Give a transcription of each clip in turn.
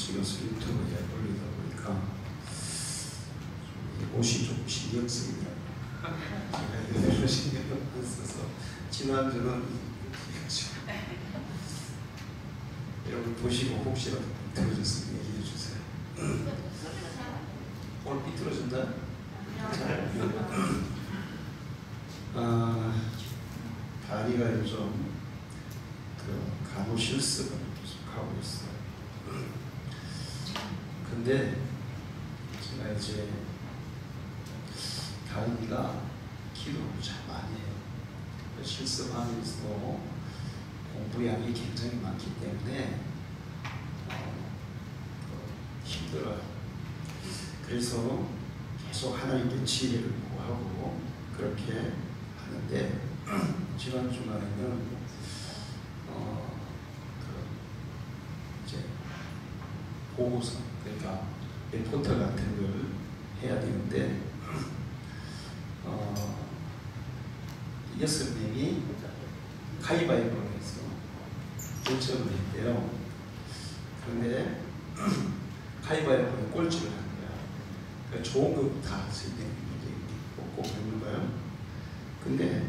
찍어서 유튜브에 올리다 보니까 옷이 좀 신경 쓰이더라고요. 제가 이대로 신경을 안 써서 지난주는 여러분 보시고 혹시라도 삐뚤어졌으면 얘기해 주세요. 오늘 삐뚤어졌나? 다리가 요즘 간호 실습을 계속 하고 있어요. 근데 제가 이제 다리가 기도를 참 많이 해요. 실습하면서도 공부량이 굉장히 많기 때문에 힘들어요. 그래서 계속 하나님께 지혜를 구하고 그렇게 하는데 지난 주말에는 이제 보고서 그러니까 리포터 같은 걸 해야 되는데 6명이 가위바위보를 해서 결정을 했대요. 그런데 가위바위보에 꼴찌를 한 거야. 그러니까 좋은 거 다 선생님이 뽑고 그러는 거예요. 근데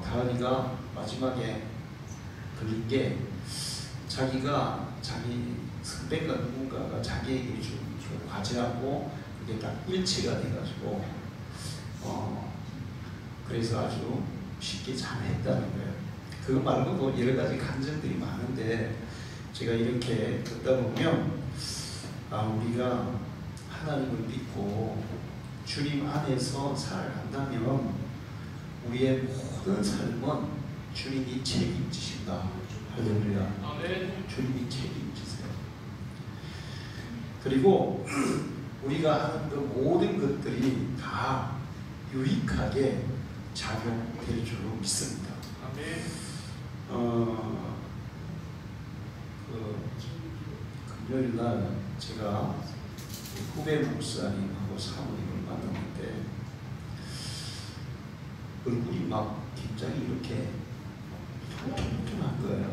다은이가 마지막에 걸린 게 자기가 자기 선배가 누군가가 자기에게 준 과제하고 그게 딱 일치가 돼가지고 그래서 아주 쉽게 잘했다는 거예요. 그거 말고도 여러 가지 감정들이 많은데 제가 이렇게 듣다 보면 우리가 하나님을 믿고 주님 안에서 살아간다면 우리의 모든 삶은 주님이 책임지신다. 할렐루야. 주님이 책임지세요. 그리고 우리가 하는 그 모든 것들이 다 유익하게 작용될 줄로 믿습니다. 금요일 날 제가 후배 목사님하고 사모님을 만났는데 얼굴이 막 굉장히 이렇게 퉁퉁퉁한 거예요.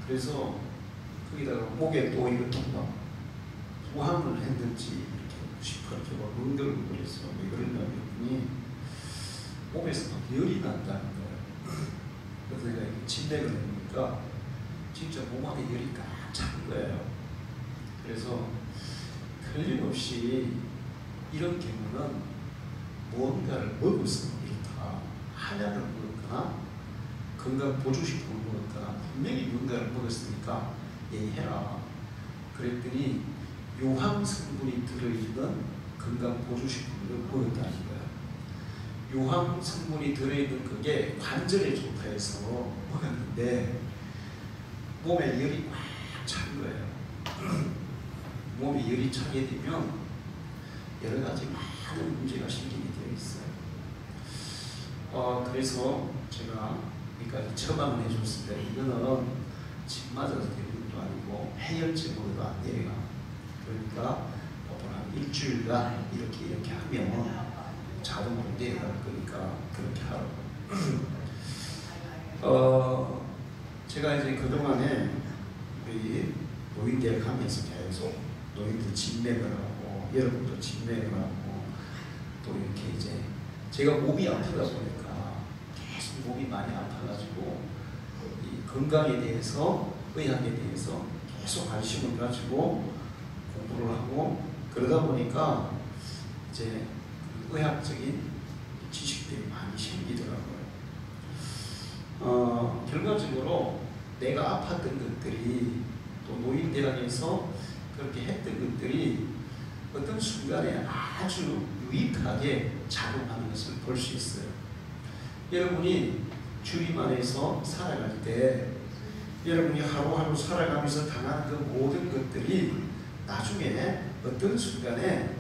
그래서 거기다가 목에 또 이렇게 막 부항을 했는지 이렇게 시퍼렇게 막 응들거려서 왜 그러냐면 몸에서 막 열이 난다는 거예요. 그래서 내가 이렇게 진맥을 해보니까 진짜 몸 안에 열이 꽉 찬 거예요. 그래서 틀림없이 이런 경우는 뭔가를 먹어서 이렇다. 한약을 먹었거나 건강보조식품을 먹었거나 분명히 뭔가를 먹었으니까 얘기해라. 그랬더니 요항성분이 들어있는 건강보조식품을 먹었다는 거예요. 요항성분이 들어있는 그게 관절에 좋다 해서 먹었는데 몸에 열이 꽉 찬 거예요. 몸에 열이 차게 되면 여러 가지 많은 문제가 생기게 되어 있어요. 그래서 제가 여기까지 처방을 해줬을 때 이거는 침 맞아서 되는 것도 아니고 해열증으로도 안 내려가. 그러니까 보통 한 일주일간 이렇게 하면 자동으로 내려갈 거니까 그렇게 하라고. 제가 이제 그동안에 여기 노인대에 가면서 계속 노인들 진맥을 하고 여러분도 진맥을 하고 또 이렇게 이제 제가 몸이 아프다 보니까 계속 몸이 많이 아파가지고 이 건강에 대해서 의학에 대해서 계속 관심을 가지고 공부를 하고 그러다 보니까 이제 의학적인 지식들이 많이 생기더라고요. 결과적으로 내가 아팠던 것들이 또 노인대학에서 그렇게 했던 것들이 어떤 순간에 아주 유익하게 작용하는 것을 볼 수 있어요. 여러분이 주님 안에서 살아갈 때 여러분이 하루하루 살아가면서 당하는 그 모든 것들이 나중에 어떤 순간에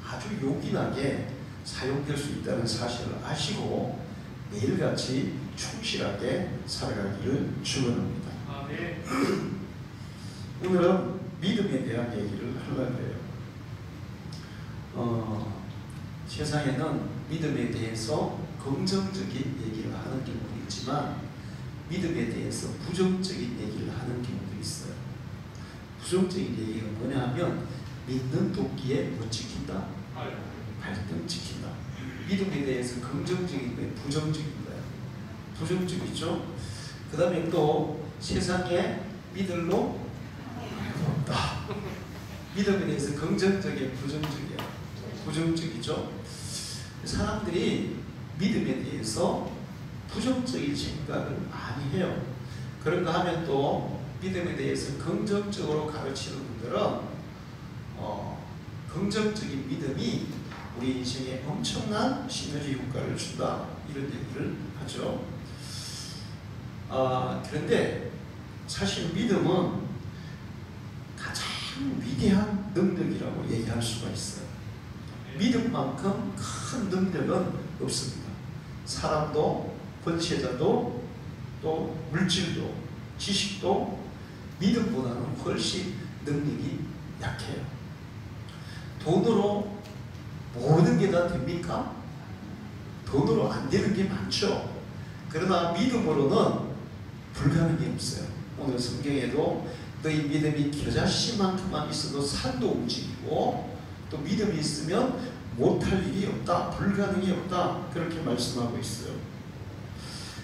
아주 요긴하게 사용될 수 있다는 사실을 아시고 매일같이 충실하게 살아가기를 축원합니다. 오늘은 믿음에 대한 얘기를 하려고 해요. 세상에는 믿음에 대해서 긍정적인 얘기를 하는 경우도 있지만 믿음에 대해서 부정적인 얘기를 하는 경우도 있어요. 부정적인 얘기가 뭐냐 하면 믿는 도끼에 뭐 지킨다? 발등 지킨다. 믿음에 대해서 긍정적인 거예요? 부정적인 거예요? 부정적이죠. 그 다음에 또 세상에 믿을로 없다. 믿음에 대해서 긍정적이에요? 부정적이에요? 부정적이죠. 사람들이 믿음에 대해서 부정적인 생각을 많이 해요. 그런가 하면 또 믿음에 대해서 긍정적으로 가르치는 분들은 긍정적인 믿음이 우리 인생에 엄청난 시너지 효과를 준다, 이런 얘기를 하죠. 그런데 사실 믿음은 가장 위대한 능력이라고 얘기할 수가 있어요. 믿음만큼 큰 능력은 없습니다. 사람도, 권세자도, 또 물질도, 지식도 믿음보다는 훨씬 능력이 약해요. 돈으로 모든 게 다 됩니까? 돈으로 안 되는 게 많죠. 그러나 믿음으로는 불가능이 없어요. 오늘 성경에도 너희 믿음이 겨자씨만큼만 있어도 산도 움직이고, 또 믿음이 있으면 못할 일이 없다, 불가능이 없다, 그렇게 말씀하고 있어요.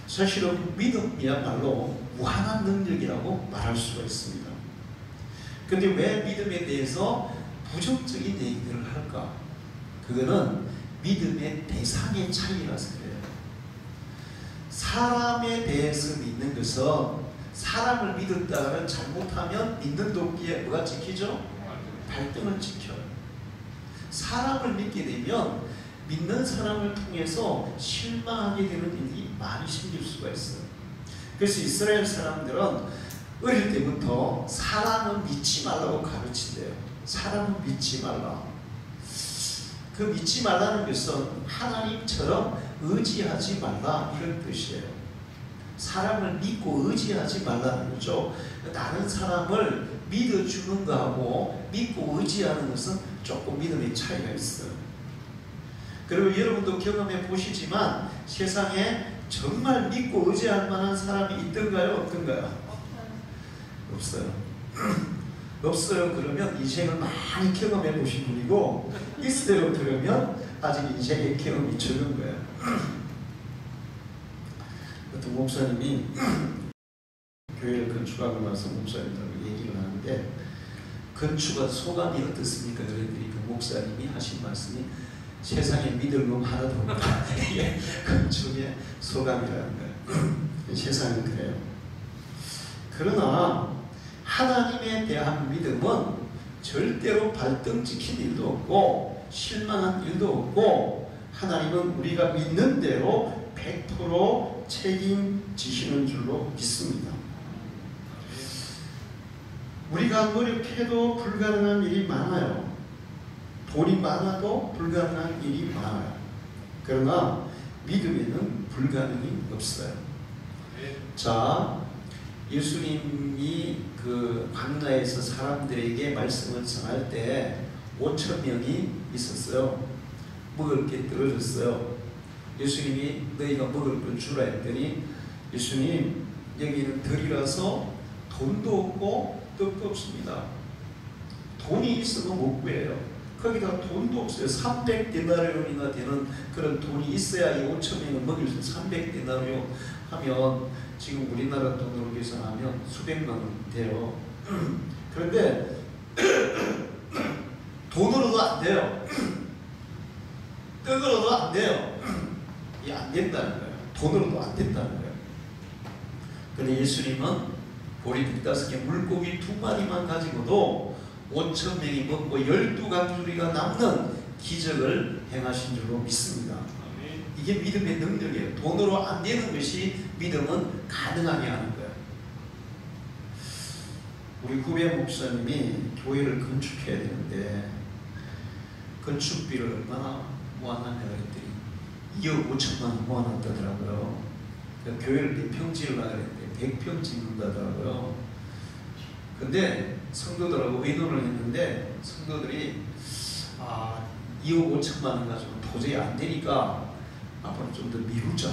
사실은 믿음이야말로 무한한 능력이라고 말할 수가 있습니다. 그런데 왜 믿음에 대해서 부정적인 얘기들을 할까? 그거는 믿음의 대상의 차이라서 그래요. 사람에 대해서 믿는 것은, 사람을 믿었다가는 잘못하면 믿는 도끼에 뭐가 지키죠? 발등을 지켜요. 사람을 믿게 되면 믿는 사람을 통해서 실망하게 되는 일이 많이 생길 수가 있어요. 그래서 이스라엘 사람들은 어릴 때부터 사람은 믿지 말라고 가르친대요. 사람은 믿지 말라. 그 믿지 말라는 것은 하나님처럼 의지하지 말라, 이런 뜻이에요. 사람을 믿고 의지하지 말라는 거죠. 다른 사람을 믿어주는 거하고 믿고 의지하는 것은 조금 믿음의 차이가 있어요. 그리고 여러분도 경험해 보시지만 세상에 정말 믿고 의지할 만한 사람이 있던가요? 없던가요? 없어요. 없어요. 그러면 인생을 많이 경험해 보신 분이고, 있어요. 그러면 아직 인생의 경험이 적은 거예요. 어떤 목사님이 교회를 건축하고 나서 목사님들하고 얘기를 하는데, 건축한 소감이 어떻습니까? 그랬더니 그 목사님이 하신 말씀이 세상에 믿을 놈 하나도 없다. 이게 건축의 소감이라는 거예요. 세상은 그래요. 그러나 하나님에 대한 믿음은 절대로 발등 찍힌 일도 없고 실망한 일도 없고, 하나님은 우리가 믿는 대로 100% 책임지시는 줄로 믿습니다. 우리가 노력해도 불가능한 일이 많아요. 돈이 많아도 불가능한 일이 많아요. 그러나 믿음에는 불가능이 없어요. 자, 예수님이 그 광야에서 사람들에게 말씀을 전할 때 5,000명이 있었어요. 먹을 게 떨어졌어요. 예수님이 너희가 먹을 걸 주라 했더니, 예수님 여기는 들이라서 돈도 없고 떡도 없습니다. 돈이 있어도 못 구해요. 거기다 돈도 없어요. 300데나리온이나 되는 그런 돈이 있어야 이 5,000명을 먹일 수, 300데나리온 하면 지금 우리나라 돈으로 계산하면 수백만 원 돼요. 그런데 돈으로도 안 돼요. 떡으로도 안 돼요. 이게 안 된다는 거예요. 돈으로도 안 된다는 거예요. 그런데 예수님은 보리 15개, 물고기 2마리만 가지고도 5,000명이 먹고 12강줄이가 남는 기적을 행하신 줄로 믿습니다. 이게 믿음의 능력이에요. 돈으로 안 되는 것이 믿음은 가능하게 하는 거예요. 우리 후배 목사님이 교회를 건축해야 되는데 건축비를 얼마나 모았냐고 했더니 2억 5천만 원 모아놨다더라고요. 교회를 몇 평 지으려고 했는데 100평 짓는다더라고요. 근데 성도들하고 의논을 했는데 성도들이 2억 5천만 원 가지고 도저히 안 되니까 앞으로 좀 더 미루자.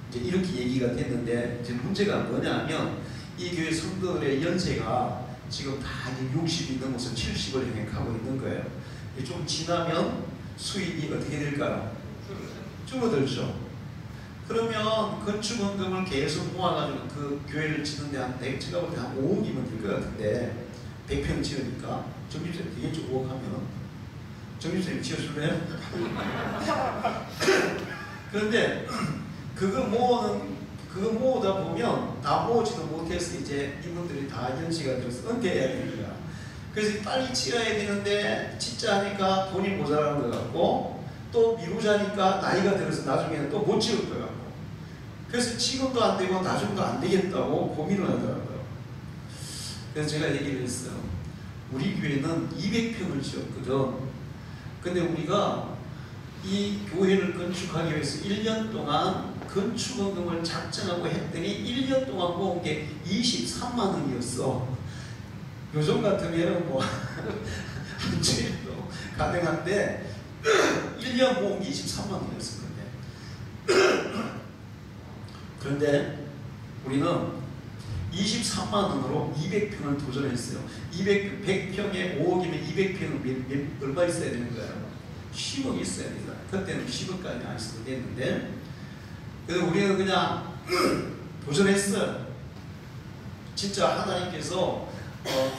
이제 이렇게 얘기가 됐는데, 지금 문제가 뭐냐면 이 교회 성도들의 연세가 지금 다 이제 60이 넘어서 70을 행행하고 있는 거예요. 좀 지나면 수입이 어떻게 될까요? 줄어들죠. 그러면 건축원금을 계속 모아가지고 그 교회를 짓는데 제가 볼 때 한 5억이면 될 것 같은데 100평 지으니까 정집사님 되겠죠. 5억 하면 정집사님 지어줄래요? 그런데 그거 모으다 보면 다 모으지도 못해서 이제 이분들이 다 연시가 들어서 은퇴해야 됩니다. 그래서 빨리 지어야 되는데 진짜 하니까 돈이 모자라는 것 같고 또 미루자니까 나이가 들어서 나중에는 또 못 지을 것 같고, 그래서 지금도 안 되고 나중도 안 되겠다고 고민을 하더라고요. 그래서 제가 얘기를 했어요. 우리 교회는 200평을 지었거든. 근데 우리가 이 교회를 건축하기 위해서 1년 동안 건축원금을 작정하고 했더니 1년 동안 모은 게 23만 원이었어. 요즘 같으면 뭐 한 주일도 가능한데 1년 모은 게 23만 원이었을 건데, 그런데 우리는 23만 원으로 200평을 도전했어요. 100평에 5억이면 200평은 얼마 있어야 되는 거예요? 10억 있어야 됩니다. 그때는 10억까지 안 써도 됐는데, 그래서 우리는 그냥 도전했어요. 진짜 하나님께서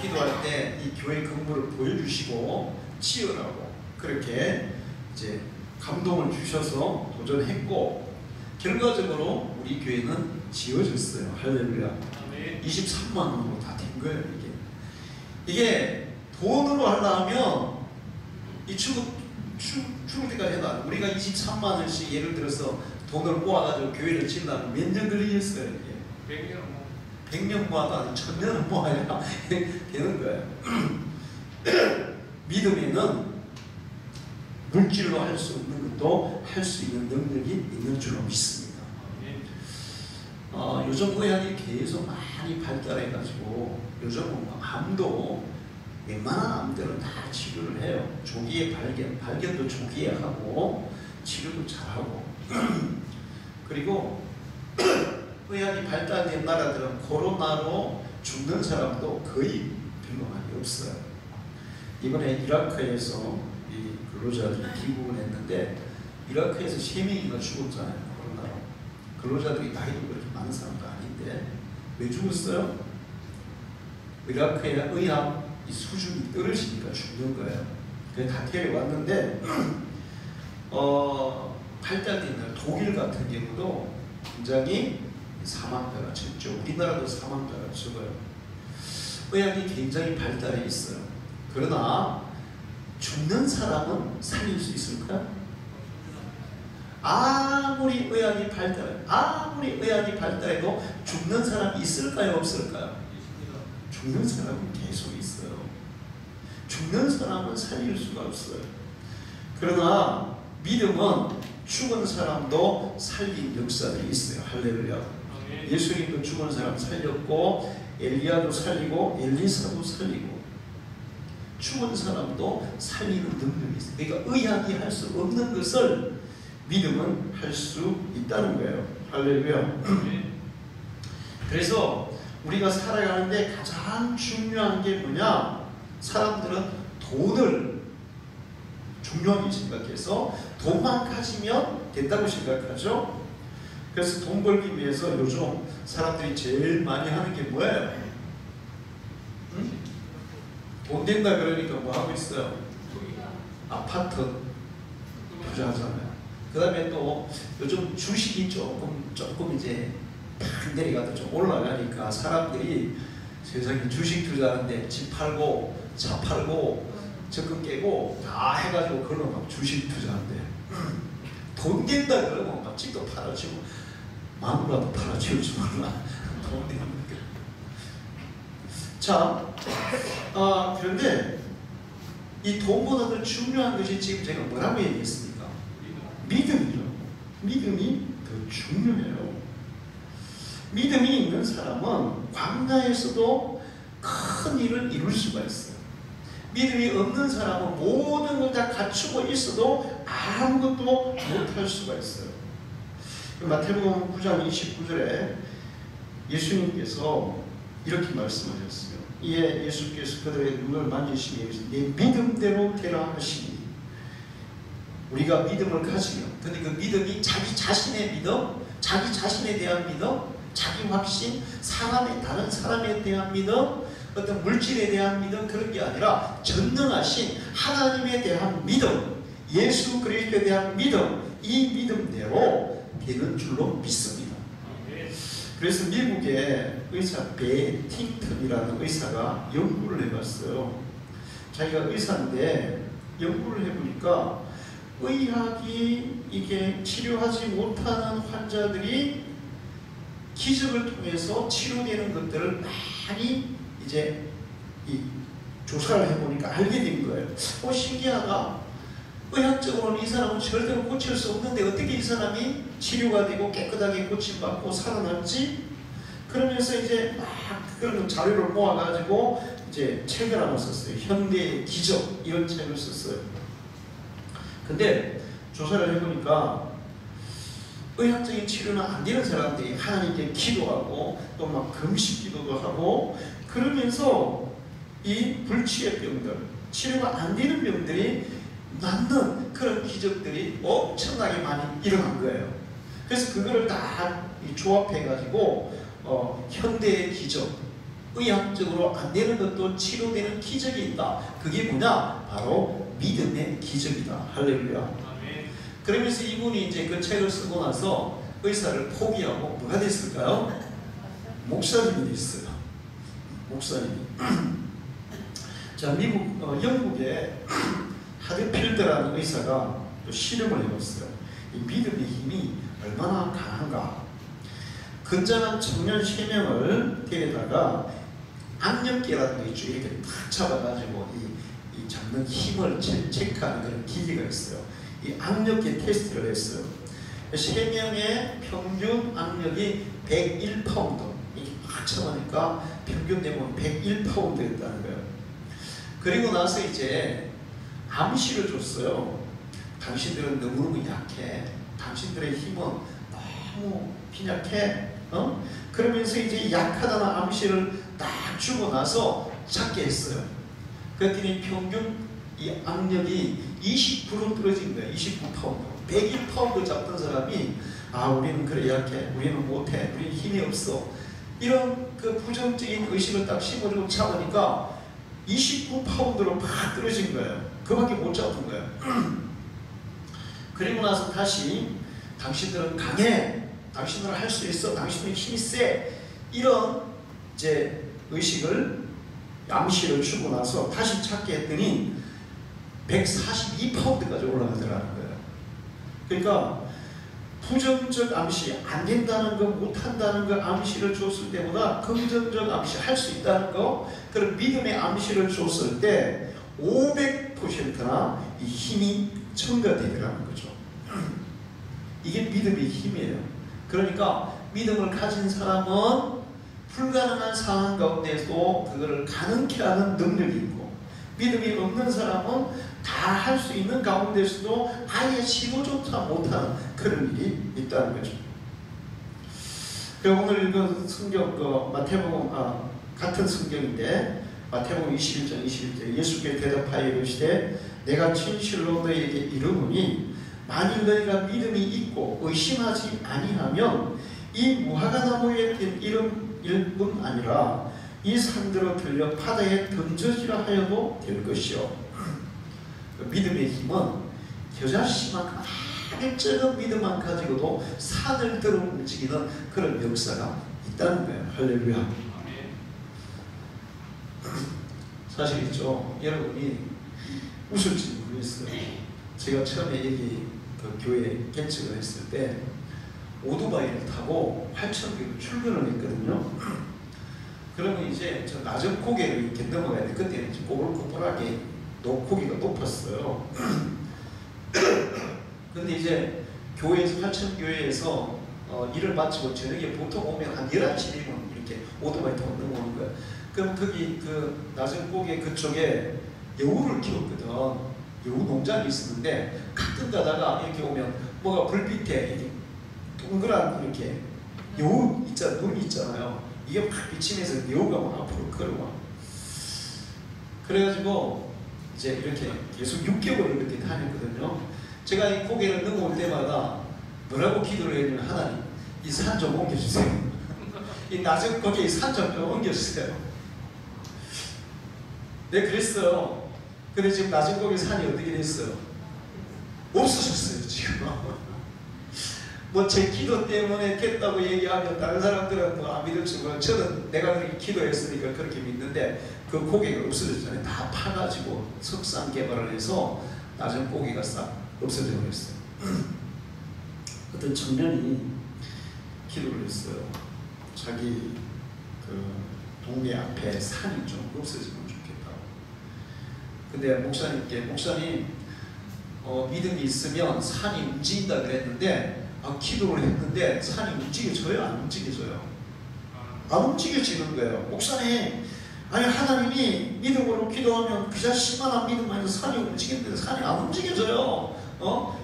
기도할 때 이 교회 건물을 보여주시고 지으라고 그렇게 이제 감동을 주셔서 도전했고, 결과적으로 우리 교회는 지어졌어요. 할렐루야. 23만 원으로 다 된 거예요. 이게 돈으로 하려면 이 죽을 때까지 해놔. 우리가 23만 원씩 예를 들어서 돈을 모아가지고 교회를 지으려면 몇 년 걸리겠어요? 이게 100년 모아도 아니 1000년을 모아야 되는 거예요. 믿음에는 물질로 할 수 없는 것도 할 수 있는 능력이 있는 줄로 믿습니다. 요즘 의학이 계속 많이 발달해가지고 요즘은 암도 웬만한 암들은 다 치료를 해요. 조기에 발견도 조기에 하고 치료도 잘하고 그리고 의학이 발달된 나라들은 코로나로 죽는 사람도 거의 별로 많이 없어요. 이번에 이라크에서 이 근로자들이 귀국을 했는데 이라크에서 3명이나 죽었잖아요. 코로나로. 근로자들이 나이도 그렇게 많은 사람도 아닌데 왜 죽었어요? 이라크의 의학 수준이 떨어지니까 죽는 거예요. 그래서 다 데려왔는데 발달된 나라 독일 같은 경우도 굉장히 사망자가 적죠. 우리나라도 사망자가 적어요. 의학이 굉장히 발달해 있어요. 그러나 죽는 사람은 살릴 수 있을까요? 아무리 의학이 발달해도 죽는 사람이 있을까요? 없을까요? 죽는 사람은 계속 있어요. 죽는 사람은 살릴 수가 없어요. 그러나 믿음은 죽은 사람도 살린 역사들이 있어요. 할렐루야. 예수님도 죽은 사람 살렸고 엘리야도 살리고 엘리사도 살리고 죽은 사람도 살리는 능력이 있어요. 그러니까 의학이 할 수 없는 것을 믿음은 할 수 있다는 거예요. 할렐루야. 그래서 우리가 살아가는데 가장 중요한 게 뭐냐? 사람들은 돈을 중요하게 생각해서 돈만 가지면 된다고 생각하죠. 그래서 돈 벌기 위해서 요즘 사람들이 제일 많이 하는 게 뭐예요? 응? 돈 된다 그러니까 뭐 하고 있어요? 아파트 투자하잖아요. 그 다음에 또 요즘 주식이 조금 이제 팍 내려가도 좀 올라가니까 사람들이 세상에 주식 투자하는데 집 팔고 차 팔고 적금 깨고 다 해가지고 그걸로 막 주식 투자한대. 돈 된다 그러면 막 집도 팔아치고 마누라도 팔아치울지 몰라. 돈 되는 거. 자, 그런데 이 돈보다 더 중요한 것이 지금 제가 뭐라고 얘기했습니까? 믿음이죠. 믿음이 더 중요해요. 믿음이 있는 사람은 광야에서도 큰 일을 이룰 수가 있어요. 믿음이 없는 사람은 모든 걸 다 갖추고 있어도 아무것도 못할 수가 있어요. 마태복음 9장 29절에 예수님께서 이렇게 말씀하셨어요. 이에 예수께서 그들의 눈을 만지시며 내 믿음대로 되라 하시니, 우리가 믿음을 가지면, 근데 그 믿음이 자기 자신의 믿음, 자기 자신에 대한 믿음, 자기 확신, 다른 사람에 대한 믿음, 어떤 물질에 대한 믿음, 그런 게 아니라 전능하신 하나님에 대한 믿음, 예수 그리스도에 대한 믿음, 이 믿음대로 되는 줄로 믿습니다. 그래서 미국의 의사 베팅턴이라는 의사가 연구를 해봤어요. 자기가 의사인데 연구를 해보니까 의학이 이게 치료하지 못하는 환자들이 기적을 통해서 치료되는 것들을 많이 이제 조사를 해보니까 알게 된 거예요. 신기하다. 의학적으로는 이 사람은 절대로 고칠 수 없는데 어떻게 이 사람이 치료가 되고 깨끗하게 고침받고 살아났지? 그러면서 이제 막 그런 자료를 모아가지고 이제 책을 하나 썼어요. 현대의 기적, 이런 책을 썼어요. 근데 조사를 해보니까 의학적인 치료는 안 되는 사람들이 하나님께 기도하고 또 막 금식 기도도 하고 그러면서 이 불치의 병들, 치료가 안 되는 병들이 낫는 그런 기적들이 엄청나게 많이 일어난 거예요. 그래서 그거를 다 조합해가지고 현대의 기적, 의학적으로 안 되는 것도 치료되는 기적이 있다. 그게 뭐냐? 바로 믿음의 기적이다. 할렐루야. 그러면서 이분이 이제 그 책을 쓰고 나서 의사를 포기하고 뭐가 됐을까요? 목사님이 됐어요. 목사님이. 자, 영국의 하드필드라는 의사가 또 실험을 해봤어요. 이 믿음의 힘이 얼마나 강한가. 건장한 청년 3명을 데려다가 악력계라는 게 있죠. 이렇게 탁 잡아가지고 이 잡는 힘을 체크하는 그런 기계가 있어요. 이 악력계 테스트를 했어요. 3명의 평균 악력이 101파운드. 이게 막 쳐보니까 평균 내면 101파운드였다는 거예요. 그리고 나서 이제 암시를 줬어요. 당신들은 너무너무 약해. 당신들의 힘은 너무 빈약해. 그러면서 이제 약하다는 암시를 딱 주고 나서 작게 했어요. 그랬더니 평균 이 악력이 20% 떨어진 거예요. 29파운드. 101파운드 잡던 사람이 우리는 그래 약해. 우리는 못해. 우리는 힘이 없어. 이런 그 부정적인 의식을 딱 심어주고 잡으니까 29파운드로 팍 떨어진 거예요. 그밖에 못 잡은 거예요. 그리고 나서 다시 당신들은 강해. 당신들은 할 수 있어. 당신들은 힘이 세. 이런 이제 의식을 암시를 주고 나서 다시 찾게 했더니 142파운드까지 올라가더라는 거예요. 그러니까 부정적 암시, 안 된다는 거, 못한다는 거 암시를 줬을 때보다 긍정적 암시, 할 수 있다는 거, 그런 믿음의 암시를 줬을 때 500%나 이 힘이 증가되더라는 거죠. 이게 믿음의 힘이에요. 그러니까 믿음을 가진 사람은 불가능한 상황 가운데서도 그거를 가능케 하는 능력이 있고, 믿음이 없는 사람은 다 할 수 있는 가운데서도 아예 시도조차 못하는 그런 일이 있다는 거죠. 오늘 읽은 성경, 마태복음, 같은 성경인데, 마태복음 21장 21절, 예수께 대답하여 이르시되 내가 진실로 너희에게 이르노니 만일 너희가 믿음이 있고 의심하지 아니하면 이 무화과나무에 핀 일뿐 아니라 이 산들어 들려 바다에 던져지라 하여도 될 것이요. 믿음의 힘은 겨자씨만큼 아주 작은 믿음만 가지고도 산을 들어 움직이는 그런 역사가 있다는 거예요. 할렐루야. 사실 있죠. 여러분이 웃을지 모르겠어요. 제가 처음에 여기 그 교회 개척을 했을 때 오토바이를 타고 활천교로 출근을 했거든요. 그러면 이제 저 낮은 고개를 이렇게 넘어가야 돼. 그때는 이제 꼬불꼬불하게 고기가 높았어요. 근데 이제 교회에서, 활천교회에서 일을 마치고 저녁에 보통 오면 한 11시면 이렇게 오토바이 타고 넘어오는 거예요. 그럼 거기 그 낮은 고개 그쪽에 여우를 키웠거든. 여우 농장이 있었는데 가끔 가다가 이렇게 오면 뭐가 불빛에 이렇게 동그란 이렇게 여우 눈이 있잖아요. 이게 막 비치면서 여우가 막 앞으로 걸어와. 그래가지고 이제 이렇게 계속 6개월을 이렇게 다녔거든요. 제가 이 고개를 넘어올 때마다 뭐라고 기도를 해야 되냐면, 하나님 이 산 좀 옮겨주세요. 이 낮은 거기에 산 좀 옮겨주세요. 네, 그랬어요. 근데 지금 낮은 거기 산이 어떻게 됐어요? 없어졌어요 지금. 뭐 제 기도 때문에 됐다고 얘기하면 다른 사람들은 뭐 안 믿을지 모르고, 저는 내가 그렇게 기도했으니까 그렇게 믿는데, 그 고개가 없어졌잖아요. 다 파가지고 석산 개발을 해서 낮은 고개가 싹 없어져 버렸어요. 어떤 청년이 기도를 했어요. 자기 그 동네 앞에 산이 좀 없어지면 좋겠다고. 근데 목사님께, 목사님 믿음이 있으면 산이 움직인다 그랬는데, 기도를 했는데 산이 움직여져요? 안 움직여져요? 안 움직여지는 거예요. 목사님, 아니 하나님이 믿음으로 기도하면 그 자식만한 믿음만 해서 산이 움직이는데 산이 안 움직여져요.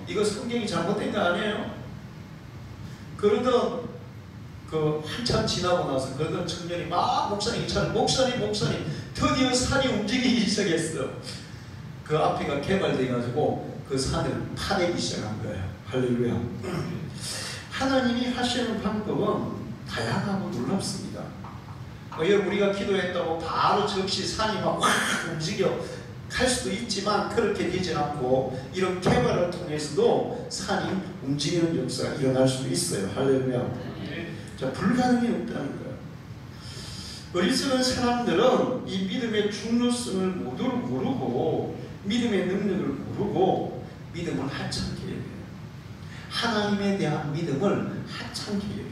이거 성경이 잘못된 거 아니에요? 그러던 그 한참 지나고 나서 그러던 청년이 막 목사님 차를, 목사님 드디어 산이 움직이기 시작했어요. 그 앞에가 개발돼 가지고 그 산을 파내기 시작한 거예요. 할렐루야. 하나님이 하시는 방법은 다양하고 놀랍습니다. 여러분, 우리가 기도했다고 바로 즉시 산이 막 확 움직여 갈 수도 있지만 그렇게 되지 않고, 이런 개발을 통해서도 산이 움직이는 역사가 일어날 수도 있어요. 할렐루야. 자, 불가능이 없다는 거예요. 어리석은 사람들은 이 믿음의 중요성을 모르고, 믿음의 능력을 모르고 믿음을 하찮게 여겨요. 하나님에 대한 믿음을 하찮게 여겨요.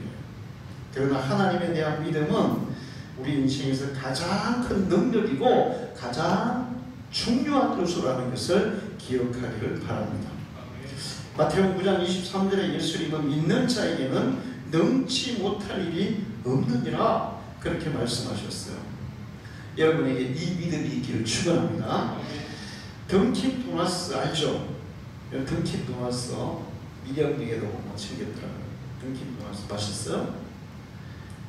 그러나 하나님에 대한 믿음은 우리 인생에서 가장 큰 능력이고 가장 중요한 요소라는 것을 기억하기를 바랍니다. 마태복음 9장 23절에 예수님은 믿는 자에게는 능치 못할 일이 없느니라 그렇게 말씀하셨어요. 여러분에게 이 믿음이 있기를 축원합니다. 던킨 도나스 알죠? 던킨 도나스 미련에게도 못 챙겼더라고요. 던킨 도나스 맛있어요?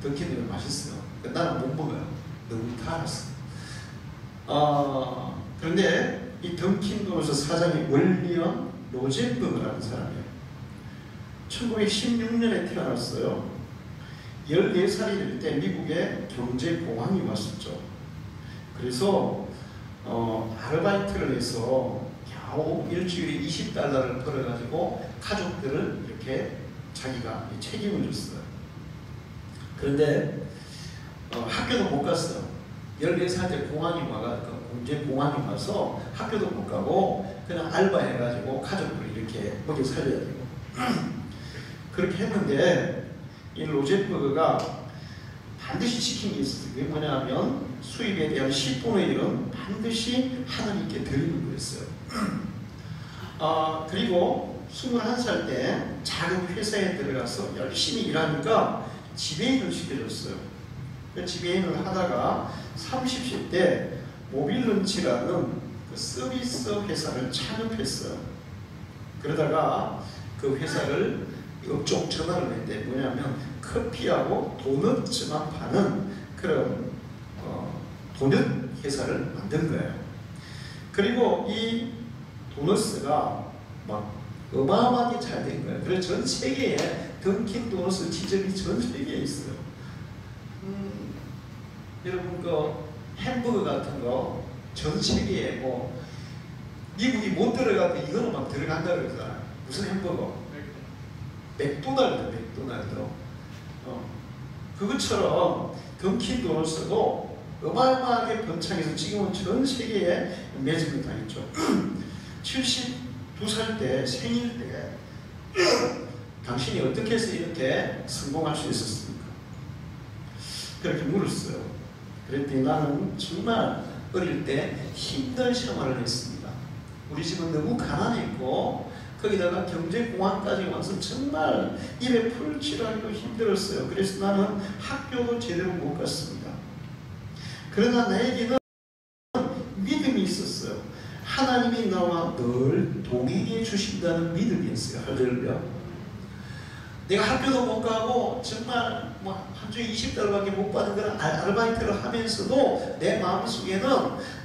던킨 도나스 맛있어요. 나는 못 먹어요. 너무 달았어. 그런데 이 던킨 도나스 사장이 월리엄 로젠버그라는 사람이에요. 1916년에 태어났어요. 14살이 될 때 미국에 경제공황이 왔었죠. 그래서 아르바이트를 해서 겨우 일주일에 $20를 벌어가지고 가족들을 이렇게 자기가 책임을 줬어요. 그런데 학교도 못 갔어요. 14살 때 공황이 와가지고, 경제공황이 와서 학교도 못 가고 그냥 알바해가지고 가족을 이렇게 먹여 살려야 되고 그렇게 했는데, 이 로젠버그가 반드시 지킨 게 있었어요. 그게 뭐냐면 수입에 대한 10분의 1은 반드시 하나님께 드리는 거였어요. 그리고 21살 때 작은 회사에 들어가서 열심히 일하니까 지배인을 시켜줬어요. 그 지배인을 하다가 30세 때 모빌런치라는 그 서비스 회사를 창업했어요. 그러다가 그 회사를 업종 전환을 했는데, 뭐냐면 커피하고 도넛만 파는 그런 도넛 회사를 만든 거예요. 그리고 이 도넛가 막 어마어마하게 잘 된 거예요. 그래서 전 세계에 던킨 도넛 지점이 전 세계에 있어요. 여러분 그 햄버거 같은 거 전 세계에 뭐 미국이 못 들어가도 이거는 막 들어간다 그러잖아요. 무슨 햄버거? 맥도날드. 그것처럼 던킨 도넛도 어마어마하게 번창해서 지금은 전 세계에 매진을 당했죠. 72살 때 생일 때 당신이 어떻게 해서 이렇게 성공할 수 있었습니까? 그렇게 물었어요. 그랬더니 나는 정말 어릴 때 힘든 생활을 했습니다. 우리 집은 너무 가난했고 거기다가 경제공황까지 와서 정말 입에 풀 칠하기도 힘들었어요. 그래서 나는 학교도 제대로 못 갔습니다. 그러나 나에게는 믿음이 있었어요. 하나님이 나와 늘 동행해 주신다는 믿음이었어요. 할렐루야. 내가 학교도 못 가고 정말 뭐 한 주에 20달러밖에 못 받는 그런 아르바이트를 하면서도 내 마음속에는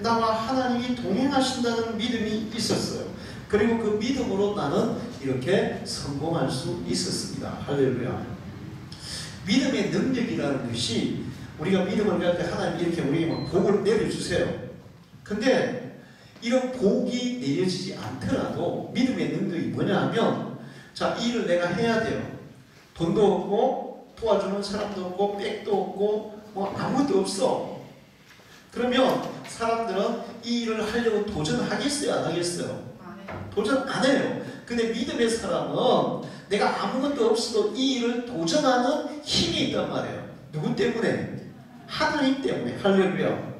나와 하나님이 동행하신다는 믿음이 있었어요. 그리고 그 믿음으로 나는 이렇게 성공할 수 있었습니다. 할렐루야. 믿음의 능력이라는 것이 우리가 믿음을 가질 때 하나님이 이렇게 우리에게 복을 내려주세요. 근데 이런 복이 내려지지 않더라도 믿음의 능력이 뭐냐 하면, 자, 이 일을 내가 해야 돼요. 돈도 없고 도와주는 사람도 없고 백도 없고 뭐 아무것도 없어. 그러면 사람들은 이 일을 하려고 도전하겠어요? 안 하겠어요? 도전 안 해요. 근데 믿음의 사람은 내가 아무것도 없어도 이 일을 도전하는 힘이 있단 말이에요. 누구 때문에? 하나님 때문에. 할렐루야.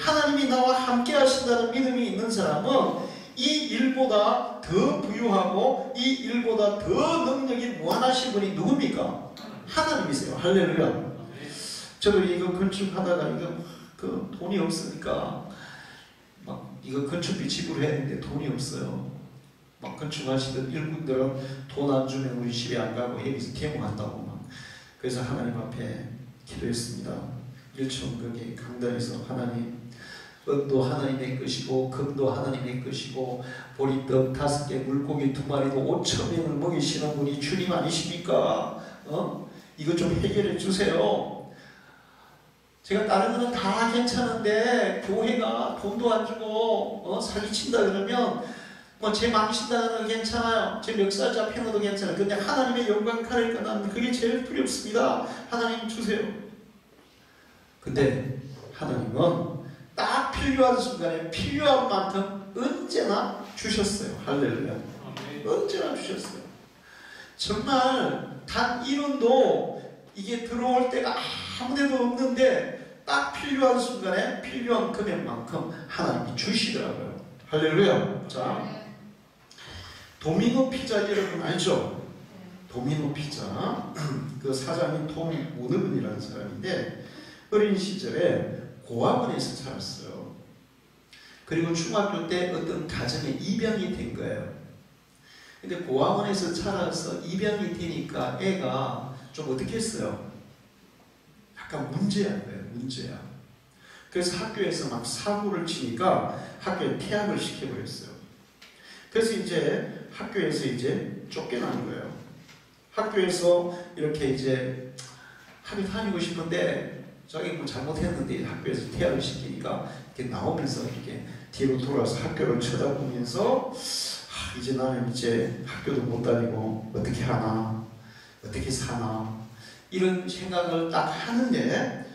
하나님이 나와 함께 하신다는 믿음이 있는 사람은 이 일보다 더 부유하고 이 일보다 더 능력이 무한하신 분이 누굽니까? 하나님이세요. 할렐루야. 저도 이거 건축하다가 이거 돈이 없으니까 막 이거 건축비 지불해야 되는데 돈이 없어요. 막 건축하시던 일꾼들은 돈 안 주면 우리 집에 안 가고 여기서 데모한다고 막. 그래서 하나님 앞에 기도했습니다. 일천국의 강단에서 하나님, 은도 하나님의 것이고 금도 하나님의 것이고 보리떡 5개 물고기 2마리도 5,000명을 먹이시는 분이 주님 아니십니까? 이거 좀 해결해 주세요. 제가 다른 거는 다 괜찮은데 교회가 돈도 안 주고 사기친다 그러면 뭐 제 망신당하는 거 괜찮아요. 제 멱살 잡히는 것도 괜찮아요. 근데 하나님의 영광 가리니까 나는 그게 제일 두렵습니다. 하나님 주세요. 근데 하나님은 딱 필요한 순간에 필요한 만큼 언제나 주셨어요. 할렐루야. 언제나 주셨어요. 정말 단 1원도 이게 들어올 때가 아무데도 없는데 딱 필요한 순간에 필요한 금액만큼 하나님이 주시더라고요. 할렐루야. 자, 도미노 피자 여러분 알죠? 도미노 피자 그 사장인 톰 모너건이라는 사람인데 어린 시절에 고아원에서 자랐어요. 그리고 중학교 때 어떤 가정에 입양이 된 거예요. 근데 고아원에서 자라서 입양이 되니까 애가 좀 어떻게 했어요? 약간 문제야 거예요. 문제야. 그래서 학교에서 막 사고를 치니까 학교에 퇴학을 시켜버렸어요. 그래서 이제 학교에서 이제 쫓겨나는 거예요. 학교에서 이렇게 이제 학교 다니고 싶은데 자기 뭐 잘못했는데 학교에서 퇴학을 시키니까 이렇게 나오면서 이렇게 뒤로 돌아서 학교를 쳐다보면서 이제 나는 이제 학교도 못 다니고 어떻게 하나 어떻게 사나 이런 생각을 딱 하는데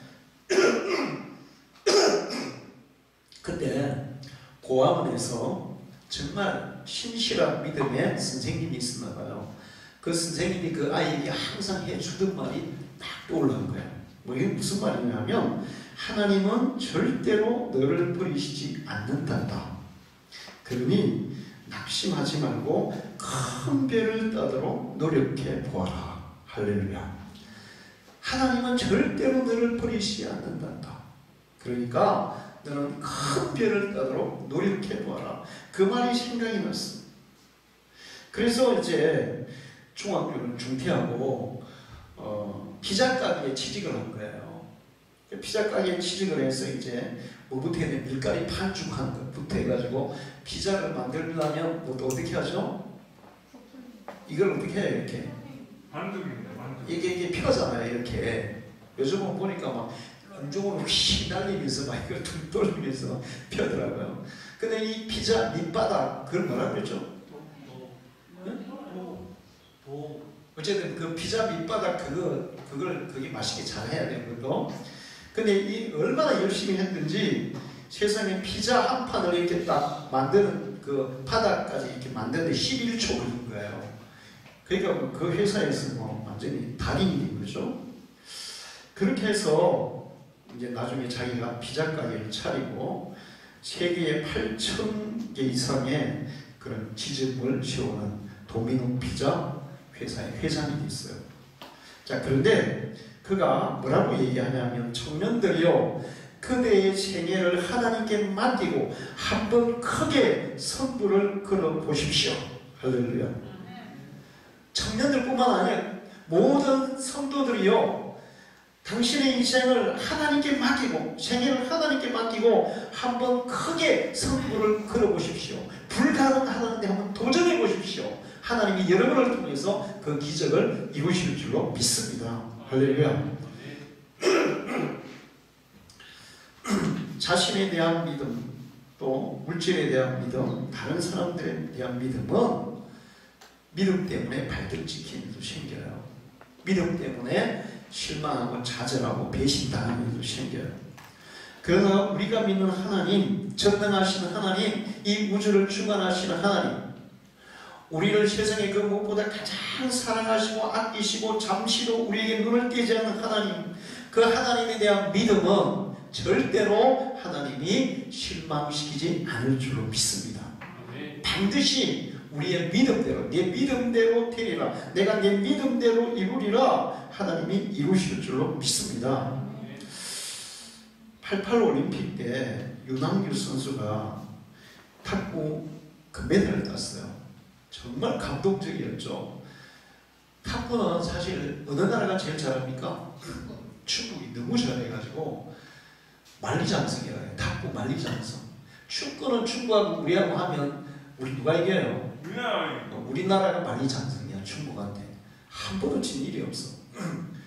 그때 고아원에서 정말 신실한 믿음의 선생님이 있었나 봐요. 그 선생님이 그 아이에게 항상 해주던 말이 딱 떠올라는 거예요. 뭐 이게 무슨 말이냐면 하나님은 절대로 너를 버리시지 않는단다. 그러니 낙심하지 말고 큰 별을 따도록 노력해 보아라. 할렐루야. 하나님은 절대로 너를 버리시지 않는단다. 그러니까 너는 큰 별을 따도록 노력해 보아라. 그 말이 생각이 났어. 그래서 이제 중학교는 중퇴하고 피자 가게에 취직을 한 거예요. 피자 가게에 취직을 해서 이제 뭐부터 해야 돼? 밀가리 반죽하는 것부터 해가지고 피자를 만들려면 뭐 어떻게 하죠? 이걸 어떻게 해요? 이렇게 반죽입니다. 반죽. 이게 펴잖아요. 이렇게 요즘은 보니까 막 공중으로 휘 날리면서 막 이걸 돌리면서 펴더라고요. 근데 이 피자 밑바닥 그걸 뭐라 그랬죠? 어쨌든 그 피자 밑바닥 그걸 그게 맛있게 잘 해야 되거든요. 근데 이 얼마나 열심히 했는지 세상에 피자 한 판을 이렇게 딱 만드는 그 바닥까지 이렇게 만드는데 11초 걸린 거예요. 그러니까 그 회사에서 뭐 완전히 달인이 된 거죠. 그렇게 해서 이제 나중에 자기가 피자 가게를 차리고 세계에 8,000개 이상의 그런 지점을 세우는 도미노 피자 회사의 회장이 됐어요. 자, 그런데 그가 뭐라고 얘기하냐면 청년들이요 그대의 생애를 하나님께 맡기고 한번 크게 선불을 걸어 보십시오. 할렐루야. 청년들뿐만 아니라 모든 성도들이요, 당신의 인생을 하나님께 맡기고 생애를 하나님께 맡기고 한번 크게 승부를 걸어보십시오. 불가능하다는데 한번 도전해 보십시오. 하나님이 여러분을 통해서 그 기적을 이루실 줄로 믿습니다. 할렐루야. 자신에 대한 믿음, 또 물질에 대한 믿음, 다른 사람들에 대한 믿음은 믿음 때문에 발등찍히는 일도 생겨요. 믿음 때문에 실망하고 좌절하고 배신당하는 일도 생겨요. 그러나 우리가 믿는 하나님, 전능하신 하나님, 이 우주를 주관하시는 하나님, 우리를 세상에 그 무엇보다 가장 사랑하시고 아끼시고 잠시도 우리에게 눈을 떼지 않는 하나님, 그 하나님에 대한 믿음은 절대로 하나님이 실망시키지 않을 줄로 믿습니다. 반드시 우리의 믿음대로, 내 믿음대로 되리라, 내가 내 믿음대로 이루리라 하나님이 이루실 줄로 믿습니다. 88 올림픽 때 윤항규 선수가 탁구 금메달을 땄어요. 정말 감동적이었죠. 탁구는 사실 어느 나라가 제일 잘합니까? 중국이 너무 잘해가지고 만리장성이에요. 탁구 만리장성. 축구는 축구하고 우리하고 하면 우리 누가 이겨요? 우리나라가 만리장성이야. 중국한테 한 번도 진 일이 없어.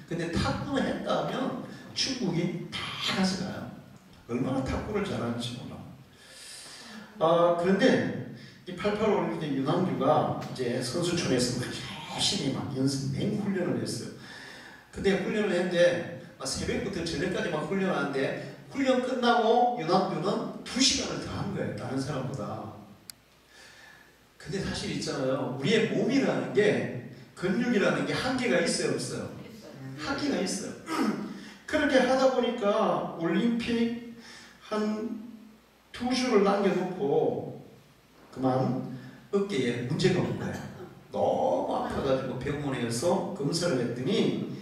근데 탁구는 했다 하면 중국이 다 가져가요. 얼마나 탁구를 잘하는지 몰라. 그런데 이 88 올림픽 윤항규가 이제 선수촌에서 열심히 막 연습 맹훈련을 했어요. 근데 훈련을 했는데 새벽부터 저녁까지 막 훈련하는데, 훈련 끝나고 윤항규는 2시간을 더 한 거예요. 다른 사람보다. 근데 사실 있잖아요. 우리의 몸이라는 게, 근육이라는 게 한계가 있어요, 없어요? 한계가 있어요. 그렇게 하다 보니까 올림픽 한 2주를 남겨놓고 그만 어깨에 문제가 온 거예요. 너무 아파가지고 병원에 가서 검사를 했더니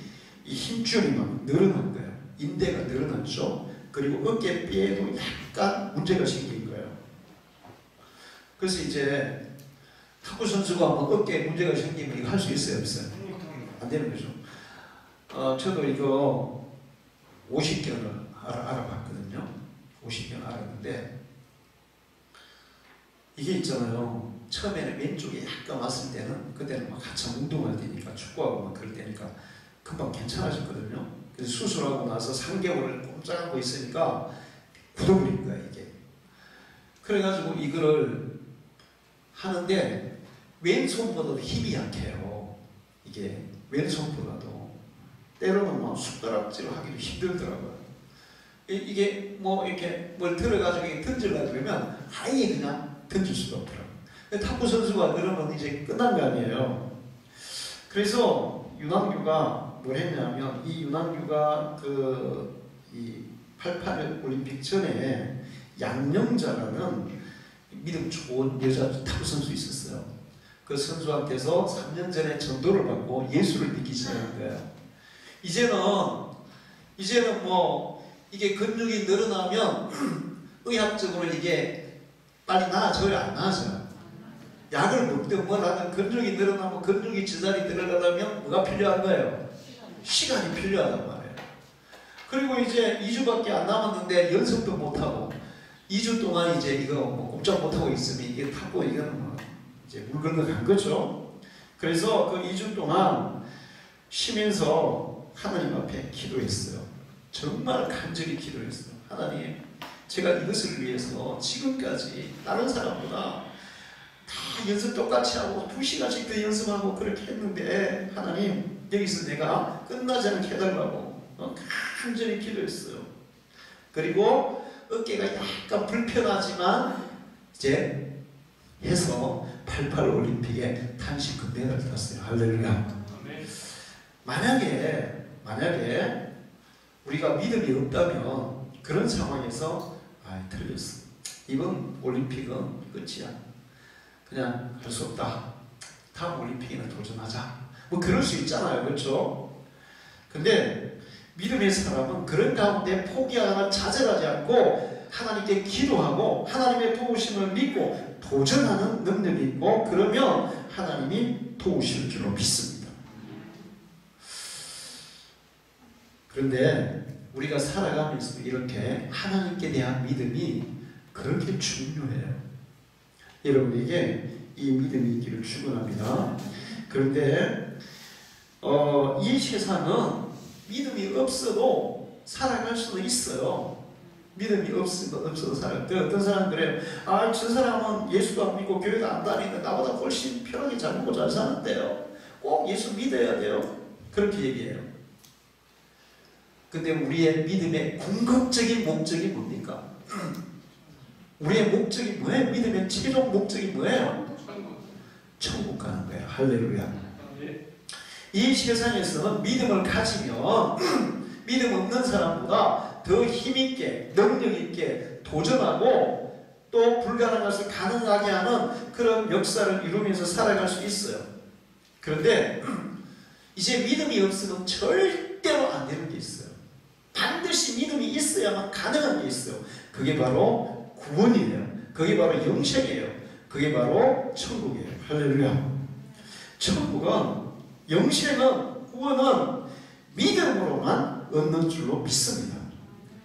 이 힘줄이 막 늘어난 거예요. 인대가 늘어났죠. 그리고 어깨뼈에도 약간 문제가 생긴 거예요. 그래서 이제 탁구 선수가 뭐 어깨에 문제가 생기면 이거 할 수 있어요, 없어요? 안 되는 거죠. 저도 이거 50견을 알아봤거든요. 50견 알았는데, 이게 있잖아요. 처음에는 왼쪽에 약간 왔을 때는, 그때는 막 한참 운동할 때니까, 축구하고 막 그럴 때니까 금방 괜찮아졌거든요. 그래서 수술하고 나서 3개월을 꼼짝하고 있으니까 굳어버린 거야, 이게. 그래가지고 이거를 하는데 왼손보다도 힘이 약해요. 이게 왼손보다도. 때로는 막 숟가락질 하기도 힘들더라고요. 이게 뭐 이렇게 뭘 들어가지고 던질라 그러면 아예 그냥 던질 수가 없더라고요. 탁구 선수가 그러면 이제 끝난 거 아니에요. 그래서 윤항규가 뭘 했냐면, 이 윤항규가 이 88 올림픽 전에 양영자라는 믿음 좋은 여자 탁구 선수 있었어요. 그 선수한테서 3년 전에 전도를 받고 예수를 믿기 시작한 거예요. 이제는 뭐 이게 근육이 늘어나면 의학적으로 이게 빨리 나아져요, 안 나아져요? 약을 먹든 뭘 하든 근육이 늘어나면, 근육이 제자리 들어가려면 뭐가 필요한 거예요? 시간이 필요하단 말이에요. 그리고 이제 2주밖에 안 남았는데 연습도 못하고 2주 동안 이제 이거 뭐 꼼짝 못하고 있으면 이게 탁구 이거는 뭐 이제 물 건너간 거죠. 그래서 그 2주 동안 쉬면서 하나님 앞에 기도했어요. 정말 간절히 기도했어요. 하나님, 제가 이것을 위해서 지금까지 다른 사람보다 다 연습 똑같이 하고 2시간씩 더 연습하고 그렇게 했는데, 하나님 여기서 내가 끝나지 않게 해달라고 간절히 기도했어요. 그리고 어깨가 약간 불편하지만 이제 해서 88 올림픽에 단식 금메달을 땄어요. 할렐루야. 만약에 우리가 믿음이 없다면 그런 상황에서 틀렸어. 이번 올림픽은 끝이야. 그냥 할 수 없다. 다음 올림픽에는 도전하자. 뭐 그럴 수 있잖아요. 그렇죠? 근데 믿음의 사람은 그런 가운데 포기하거나 좌절하지 않고 하나님께 기도하고 하나님의 도우심을 믿고 도전하는 능력이 있고, 그러면 하나님이 도우실 줄로 믿습니다. 그런데 우리가 살아가면서 이렇게 하나님께 대한 믿음이 그렇게 중요해요. 여러분에게 이 믿음이 있기를 축원합니다. 그런데 이 세상은 믿음이 없어도 살아갈 수는 있어요. 믿음이 없어도 살아갈. 어떤 사람은 그래요. 아, 저 사람은 예수도 안 믿고 교회도 안 다니는데 나보다 훨씬 편하게 잘 먹고 잘 사는데요. 꼭 예수 믿어야 돼요. 그렇게 얘기해요. 근데 우리의 믿음의 궁극적인 목적이 뭡니까? 우리의 목적이 뭐예요? 믿음의 최종 목적이 뭐예요? 천국 가는 거예요. 할렐루야. 이 세상에서는 믿음을 가지면 믿음 없는 사람보다 더 힘있게 능력있게 도전하고 또 불가능한 것을 가능하게 하는 그런 역사를 이루면서 살아갈 수 있어요. 그런데 이제 믿음이 없으면 절대로 안 되는 게 있어요. 반드시 믿음이 있어야만 가능한 게 있어요. 그게 바로 구원이에요. 그게 바로 영생이에요. 그게 바로 천국이에요. 할렐루야. 천국은, 영생은, 구원은 믿음으로만 얻는 줄로 믿습니다.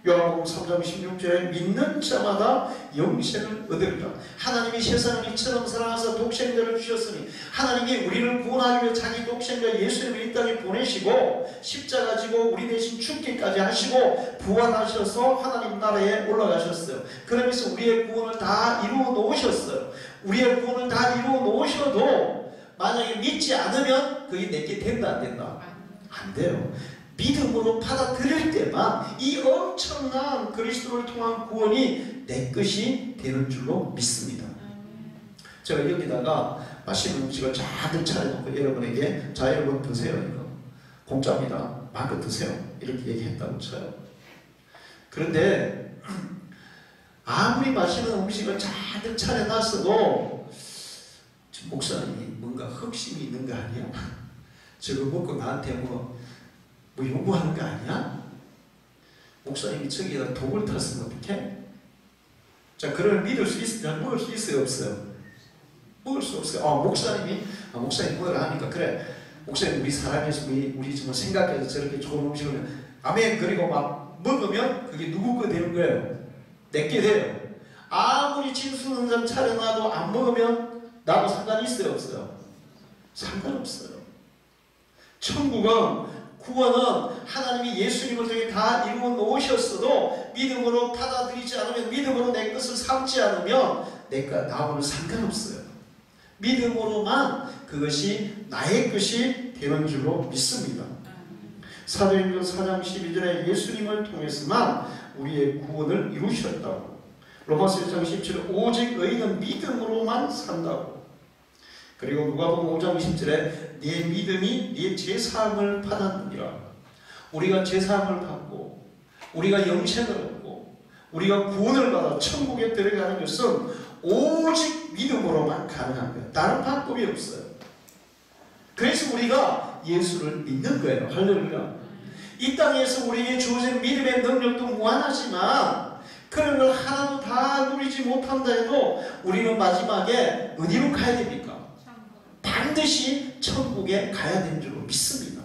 요한복음 3장 16절에 믿는 자마다 영생을 얻으리라. 하나님이 세상을 이처럼 사랑하사 독생자를 주셨으니 하나님이 우리를 구원하기 위해 자기 독생자 예수님을 이 땅에 보내시고 십자가 지고 우리 대신 죽기까지 하시고 부활하셔서 하나님 나라에 올라가셨어요. 그러면서 우리의 구원을 다 이루어 놓으셨어요. 우리의 구원을 다 이루어 놓으셔도 만약에 믿지 않으면 그게 내게 된다 안 된다? 안 돼요. 믿음으로 받아들일 때만 이 엄청난 그리스도를 통한 구원이 내 것이 되는 줄로 믿습니다. 제가 여기다가 맛있는 음식을 잔뜩 차려놓고 여러분에게 자 여러분 드세요. 이거 공짜입니다. 마음껏 드세요. 이렇게 얘기했다고 쳐요. 그런데 아무리 맛있는 음식을 잔뜩 차려놨어도 목사님이 뭔가 흑심이 있는 거 아니야? 저거 먹고 나한테 뭐 요구하는 거 아니야? 목사님이 저기에다 독을 탔으면 어떡해? 자, 그걸 믿을 수 있어요? 먹을 수 있어요? 없어요? 먹을 수 없어요. 목사님 먹으라 하니까, 그래. 목사님, 우리 사랑해서, 우리 정말 생각해서 저렇게 좋은 음식을, 아멘. 그리고 막 먹으면 그게 누구 거 되는 거예요? 내게 돼요. 아무리 진수능선 차려놔도 안 먹으면 나도 상관이 있어요? 없어요? 상관없어요. 천국은, 구원은 하나님이 예수님을 통해 다 이루어 놓으셨어도 믿음으로 받아들이지 않으면, 믿음으로 내 것을 삼지 않으면 나하고는 상관없어요. 믿음으로만 그것이 나의 것이 되는 줄로 믿습니다. 사도행전 4장 12절에 예수님을 통해서만 우리의 구원을 이루셨다고. 로마서 1장 17절에 오직 의인은 믿음으로만 산다고. 그리고 누가복음 5장 20절에 네 믿음이 네 죄사함을 받았느니라. 우리가 죄사함을 받고 우리가 영생을 얻고 우리가 구원을 받아 천국에 들어가는 것은 오직 믿음으로만 가능한 거예요. 다른 방법이 없어요. 그래서 우리가 예수를 믿는 거예요. 할렐루야. 이 땅에서 우리에게 주어진 믿음의 능력도 무한하지만 그런 걸 하나도 다 누리지 못한다 해도 우리는 마지막에 어디로 가야 됩니까? 반드시 천국에 가야 되는 줄로 믿습니다.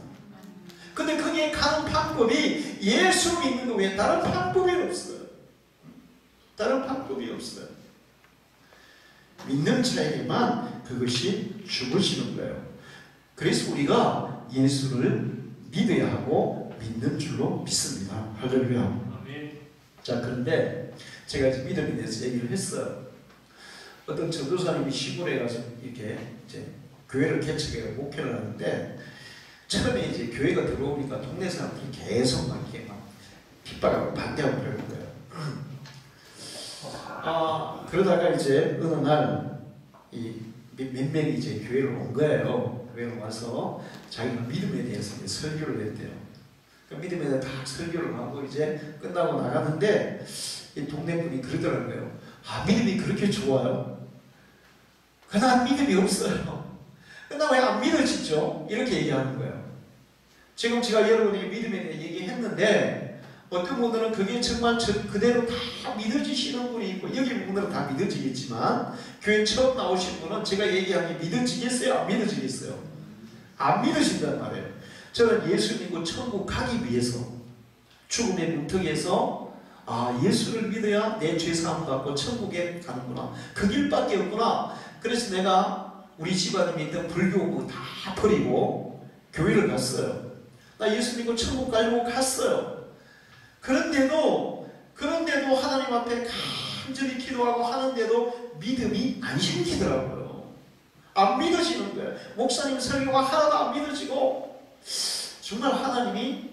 근데 그게 가는 방법이 예수 믿는 거 외에 다른 방법이 없어요. 다른 방법이 없어요. 믿는 자에게만 그것이 주어지는 거예요. 그래서 우리가 예수를 믿어야 하고 믿는 줄로 믿습니다. 할렐루야. 자, 그런데 제가 이제 믿음에 대해서 얘기를 했어요. 어떤 전도사님이 시골에 가서 이렇게 이제 교회를 개척해서 목회를 하는데 처음에 이제 교회가 들어오니까 동네 사람들이 계속 막 이렇게 막 핍박하고 반대하고 그러는 거예요. 그러다가 이제 어느 날 몇 명이 이제 교회를 온 거예요. 교회로 와서 자기가 믿음에 대해서 이제 설교를 했대요. 그 믿음에 대해서 다 설교를 하고 이제 끝나고 나가는데 이 동네 분이 그러더라고요. 믿음이 그렇게 좋아요? 난 믿음이 없어요. 나 왜 안 믿어지죠? 이렇게 얘기하는 거예요. 지금 제가 여러분에게 믿음에 대해 얘기했는데 어떤 분들은 그게 정말 그대로 다 믿어지시는 분이 있고 여기 분들은 다 믿어지겠지만 교회 처음 나오신 분은 제가 얘기한 게 믿어지겠어요? 안 믿어지겠어요? 안 믿어진단 말이에요. 저는 예수 믿고 천국 가기 위해서 죽음의 문턱에서 예수를 믿어야 내 죄사함 받고 천국에 가는구나. 그 길밖에 없구나. 그래서 내가 우리 집안에 있던 불교 다 버리고 교회를 갔어요. 나 예수 믿고 천국 가려고 갔어요. 그런데도 하나님 앞에 간절히 기도하고 하는데도 믿음이 안 생기더라고요. 안 믿어지는 거예요. 목사님 설교가 하나도 안 믿어지고 정말 하나님이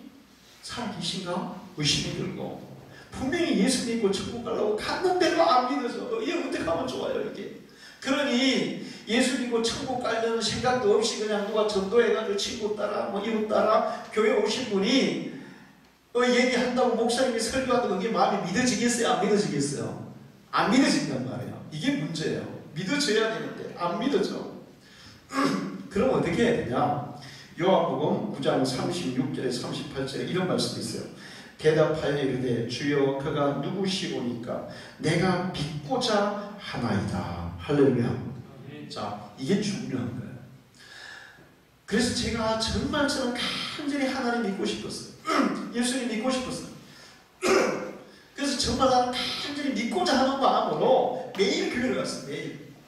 살아계신가 의심이 들고 분명히 예수 믿고 천국 가려고 갔는데도 안 믿어져. 이게 어떻게 하면 좋아요 이게. 그러니 예수 믿고 천국 가려는 생각도 없이 그냥 누가 전도해가지고 친구 따라 이웃 따라 교회 오신 분이 얘기한다고 목사님이 설교한다고 그게 마음이 믿어지겠어요? 안 믿어지겠어요? 안 믿어진단 말이에요. 이게 문제예요. 믿어져야 되는데 안 믿어져. 그럼 어떻게 해야 되냐? 요한복음 9장 36절에 38절에 이런 말씀이 있어요. 대답하여 이르되 주여 그가 누구시오니까 내가 믿고자 하나이다. 할렐루야. 자, 이게 중요한 거예요. 그래서 제가 정말 저는 간절히 하나님 믿고 싶었어요. 예수님 믿고 싶었어요. 그래서 정말 나는 간절히 믿고자 하는 마음으로 매일 교회를 갔어요.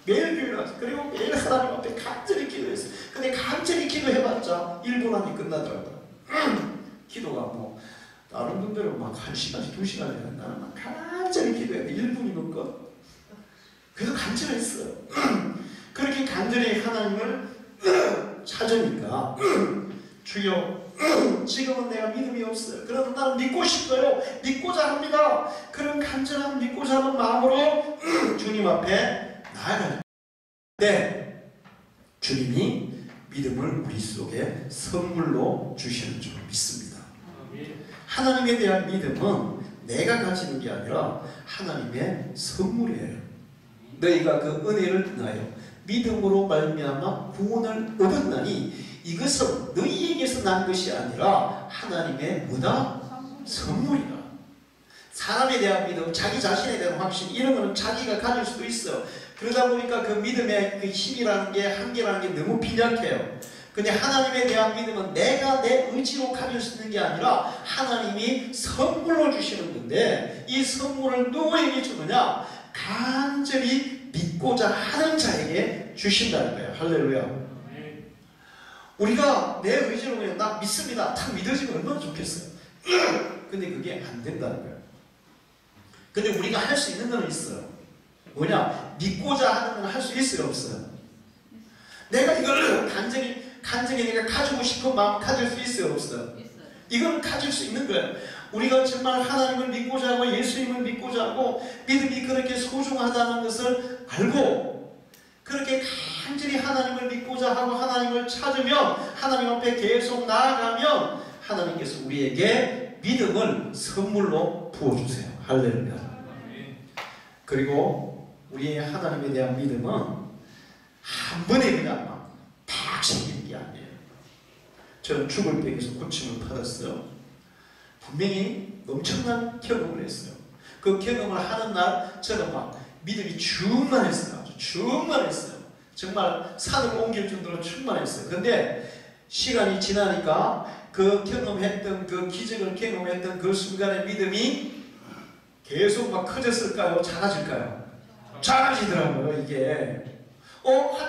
매일 교회를 갔어요. 그리고 매일 하나님 앞에 간절히 기도했어요. 근데 간절히 기도해봤자 1분 안에 끝나더라고요. 기도가 다른 분들은 막 1시간씩 2시간이나 나는 막 간절히 기도해야 돼. 1분이면 끝. 그래서 간절했어요. 그렇게 간절히 하나님을 찾으니까 주여 지금은 내가 믿음이 없어요. 그래도 나는 믿고 싶어요. 믿고자 합니다. 그런 간절한 믿고자 하는 마음으로 주님 앞에 나아가요. 네, 주님이 믿음을 우리 속에 선물로 주시는 줄 믿습니다. 하나님에 대한 믿음은 내가 가지는 게 아니라 하나님의 선물이에요. 너희가 그 은혜를 인하여 믿음으로 말미암아 구원을 얻었나니 이것은 너희에게서 난 것이 아니라 하나님의 뭐다? 선물이다. 사람에 대한 믿음, 자기 자신에 대한 확신 이런 거는 자기가 가질 수도 있어요. 그러다 보니까 그 믿음의 그 힘이라는 게 한계라는 게 너무 빈약해요. 근데 하나님에 대한 믿음은 내가 내 의지로 가질 수 있는 게 아니라 하나님이 선물로 주시는 건데 이 선물을 누구에게 주느냐? 간절히 믿고자 하는 자에게 주신다는 거예요. 할렐루야. 우리가 내 의지로 그냥 나 믿습니다. 딱 믿어지면 얼마나 좋겠어요. 근데 그게 안 된다는 거예요. 근데 우리가 할 수 있는 건 있어요. 뭐냐? 믿고자 하는 건 할 수 있어요? 없어요? 내가 이걸 간절히 내가 가지고 싶은 마음 가질 수 있어요? 없어요? 이건 가질 수 있는 거예요. 우리가 정말 하나님을 믿고자 하고 예수님을 믿고자 하고 믿음이 그렇게 소중하다는 것을 알고 그렇게 간절히 하나님을 믿고자 하고 하나님을 찾으면 하나님 앞에 계속 나아가면 하나님께서 우리에게 믿음을 선물로 부어주세요. 할렐루야. 그리고 우리의 하나님에 대한 믿음은 한 번에 그냥 막 생기는 게 아니에요. 저는 죽을 병에서 고침을 받았어요. 분명히 엄청난 경험을 했어요. 그 경험을 하는 날 저는 막 믿음이 충만했어요. 아주 충만했어요. 정말 산을 옮길 정도로 충만했어요. 근데 시간이 지나니까 그 경험했던 그 기적을 경험했던 그 순간의 믿음이 계속 막 커졌을까요? 작아질까요? 작아지더라고요. 이게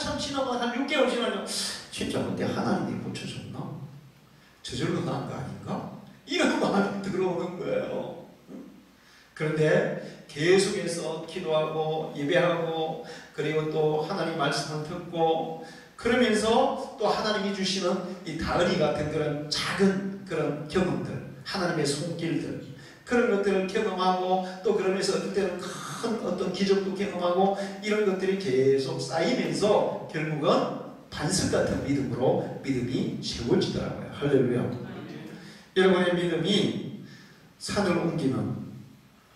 한참 지나면 한 6개월 지나면 진짜 근데 하나님이 고쳐줬나? 저절로 나은 거 아닌가? 이런 마음이 들어오는 거예요. 그런데 계속해서 기도하고 예배하고 그리고 또 하나님 말씀을 듣고 그러면서 또 하나님이 주시는 이 다은이 같은 그런 작은 그런 경험들 하나님의 손길들 그런 것들을 경험하고 또 그러면서 어떨 때는 큰 어떤 기적도 경험하고 이런 것들이 계속 쌓이면서 결국은 반석 같은 믿음이 세워지더라고요. 할렐루야. 여러분의 믿음이 산을 옮기는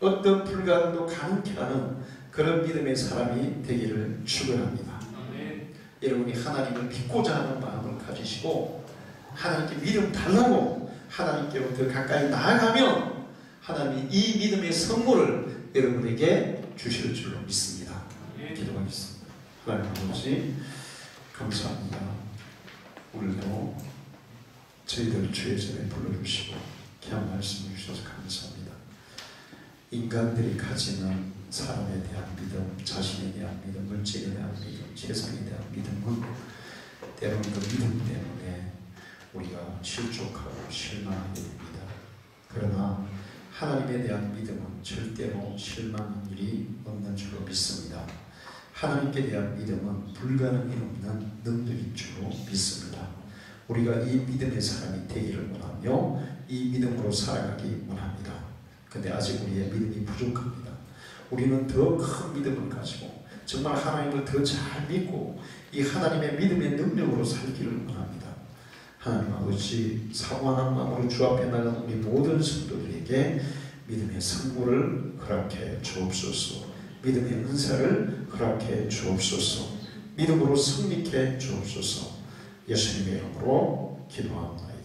어떤 불가능도 가능케 하는 그런 믿음의 사람이 되기를 축원합니다. 여러분이 하나님을 믿고자 하는 마음을 가지시고 하나님께 믿음 달라고 하나님께로 더 가까이 나아가면 하나님이 이 믿음의 선물을 여러분에게 주실 줄로 믿습니다. 기도하겠습니다. 하나님 아버지 감사합니다. 오늘도 저희들 주의 전에 불러주시고 귀한 말씀을 주셔서 감사합니다. 인간들이 가지는 사람에 대한 믿음, 자신에 대한 믿음, 물질에 대한 믿음, 세상에 대한 믿음은 때로는 그 믿음 때문에 우리가 실족하고 실망하게 됩니다. 그러나 하나님에 대한 믿음은 절대로 실망할 일이 없는 줄로 믿습니다. 하나님께 대한 믿음은 불가능이 없는 능력인 줄로 믿습니다. 우리가 이 믿음의 사람이 되기를 원하며 이 믿음으로 살아가기 원합니다. 근데 아직 우리의 믿음이 부족합니다. 우리는 더 큰 믿음을 가지고 정말 하나님을 더 잘 믿고 이 하나님의 믿음의 능력으로 살기를 원합니다. 하나님 아버지, 사모하는 마음으로 주 앞에 나가는 우리 모든 성도들에게 믿음의 선물을 허락해 주옵소서. 믿음의 은사를 허락해 주옵소서. 믿음으로 승리케 주옵소서. 예수님의 이름으로 기도합니다.